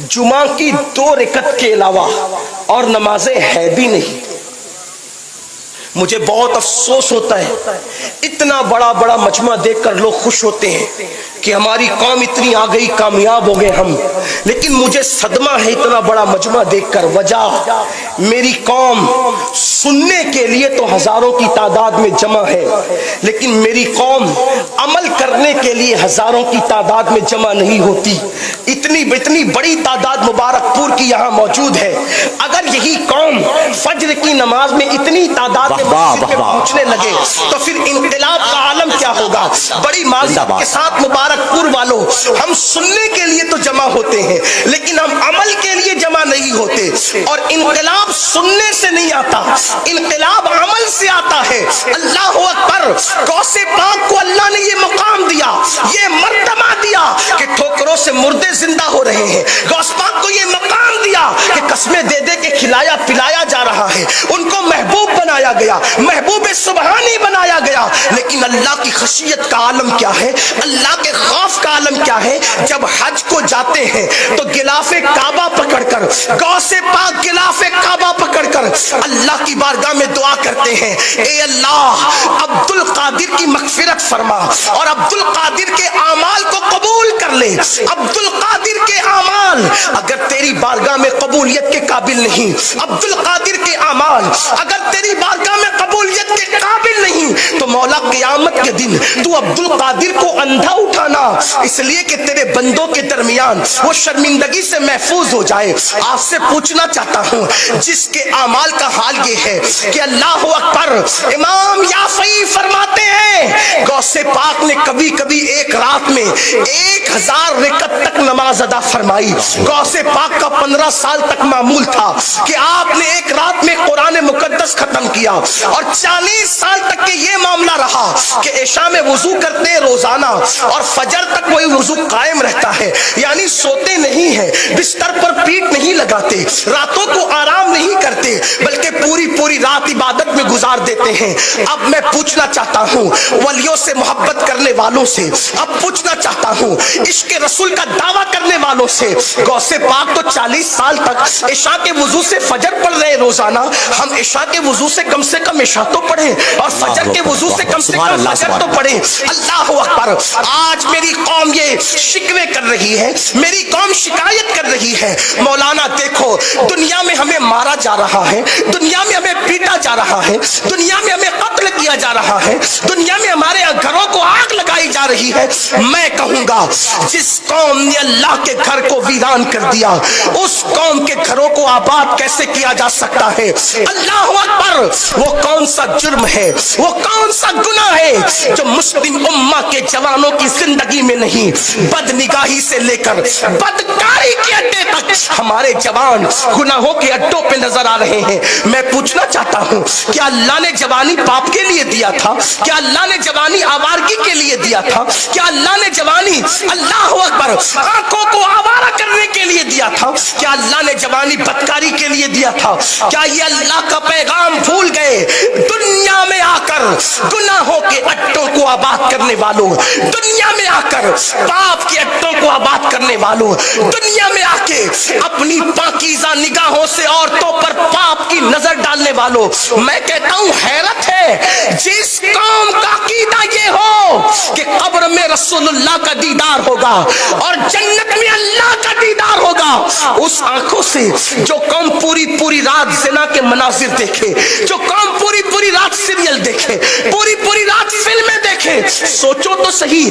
जुमा की 2 रकत के अलावा और नमाजें है भी नहीं। मुझे बहुत अफसोस होता है, इतना बड़ा बड़ा मजमा देखकर लोग खुश होते हैं कि हमारी कौम इतनी आ गई, कामयाब हो गए हम, लेकिन मुझे सदमा है इतना बड़ा मजमा देखकर। वजह, मेरी कौम सुनने के लिए तो हजारों की तादाद में जमा है, लेकिन मेरी कौम अमल करने के लिए हजारों की तादाद में जमा नहीं होती। इतनी बड़ी तादाद मुबारकपुर की यहाँ मौजूद है। अगर यही कौम फज्र की नमाज में इतनी तादाद में मस्जिद में पहुंचने लगे तो फिर इनकलाब का आलम क्या होगा। बड़ी माज़रत के साथ मुबारकपुर वालों, हम सुनने के लिए तो जमा होते हैं, लेकिन हम अमल के लिए जमा नहीं होते। और इनकलाब सुनने से नहीं आता, इनकलाब अमल से आता है। अल्लाह अकबर। गौसे पाक को अल्लाह ने ये मुकाम दिया, ये मर्तबा दिया कि ठोकरों से मुर्दे जिंदा हो रहे हैं। गौस पाक को ये मकाम दिया कि कस्में दे दे के खिलाया पिलाया जा रहा है। उनको महबूब बनाया गया, महबूब सुबहानी बनाया गया। लेकिन अल्लाह की खशियत का आलम क्या है, अल्लाह के खौफ का आलम क्या है। जब हज को जाते हैं तो गिलाफे काबा पकड़कर, गौसे पाक गिलाफे काबा पकड़कर अल्लाह की बारगाह में दुआ करते हैं, ए अल्लाह अब्दुल कादिर की मगफिरत फरमा और अब्दुल कादिर के आमाल को कबूल कर ले। अब्दुल कादिर के आमाल अगर तेरी बारगाह में कबूलियत के काबिल नहीं, अब्दुल कादिर के आमाल अगर तेरी बारगाह में कबूलियत के काबिल नहीं, तो मौला क़यामत के दिन तू अब्दुल कादिर को अंधा उठाना, इसलिए कि तेरे बंदों के दरमियान वो शर्मिंदगी से महफूज हो जाए। आपसे पूछना चाहता हूँ, जिसके आमाल का हाल ये है कि अल्लाह अकबर। इमाम याफई फरमाते हैं, गौसे पाक ने कभी कभी एक रात में 1000 रकत तक नमाज अदा फरमाई। गौसे पाक का 15 साल तक मामूल था कि आपने एक रात में कुरान मुकद्दस खत्म किया, और 40 साल तक के ये मामला रहा कि इशा में वुजू करते हैं रोजाना और फजर तक वही वुजू कायम रहता है, यानी सोते नहीं है, बिस्तर पर पीठ नहीं लगाते, रातों को आराम नहीं करते, बल्कि पूरी पूरी रात इबादत में गुजार देते हैं। अब मैं पूछना चाहता हूँ वलियों से मोहब्बत करने वालों से, अब पूछना चाहता हूँ इश्क रसूल का दावा करने वालों से, गौसे पाक तो 40 साल तक इशा के वुजू से फजर पढ़ रहे रोजाना, हम इशा के वुजू से कम इशा तो पढ़े और फजर के वुजू से कम फजर तो पढ़े। अल्लाह अकबर। आज मेरी कौम ये शिकवे कर रही है, मेरी कौम शिकायत कर रही है, मौलाना देखो दुनिया में हमें मारा जा रहा है, दुनिया में हमें पीटा जा रहा है, दुनिया में हमें कत्ल किया जा रहा है, दुनिया में हमारे घरों को आग लगाई जा रही है। मैं कहूंगा जिस कौम ने अल्लाह के घर को वीरान कर दिया, उस कौम के घरों को आबाद कैसे किया जा सकता है। अल्लाह अकबर। वो कौन सा जुर्म है, वो कौन सा गुनाह है जो मुस्लिम उम्मा के जवानों की जिंदगी में नहीं। बदनिगाही से लेकर बदकारी के अड्डे तक हमारे जवान गुनाहों के अड्डों पे नजर आ रहे हैं। मैं पूछना चाहता हूँ, क्या अल्लाह ने जवानी पाप के लिए दिया था? क्या अल्लाह ने जवानी आवारगी के लिए दिया था? क्या अल्लाह ने जवानी, अल्लाह अकबर, आंखों को आवारा करने के लिए दिया था? क्या अल्लाह ने जवानी बदकारी के लिए दिया था? क्या ये अल्लाह का पैगाम भूल गए? दुनिया में आकर गुनाहों के अड्डों को आबाद करने वालों, दुनिया में आकर पाप के अड्डों को आबाद करने वालों, दुनिया में आके अपनी पाकीज़ा निगाहों से औरतों पर पाप की नजर डालने वालों, मैं कहता हूं हैरत है जिस कौम का अकीदा ये हो कि कब्र में रसूलुल्लाह का दीदार होगा और जन्नत में अल्लाह का दीदार होगा, उस आंखों से जो कौम पूरी पूरी रात ज़िना के मनाजिर देखे, जो कौम पूरी पूरी रात सीरियल देखे, पूरी पूरी रात फिल्में देखे, सोचो तो सही।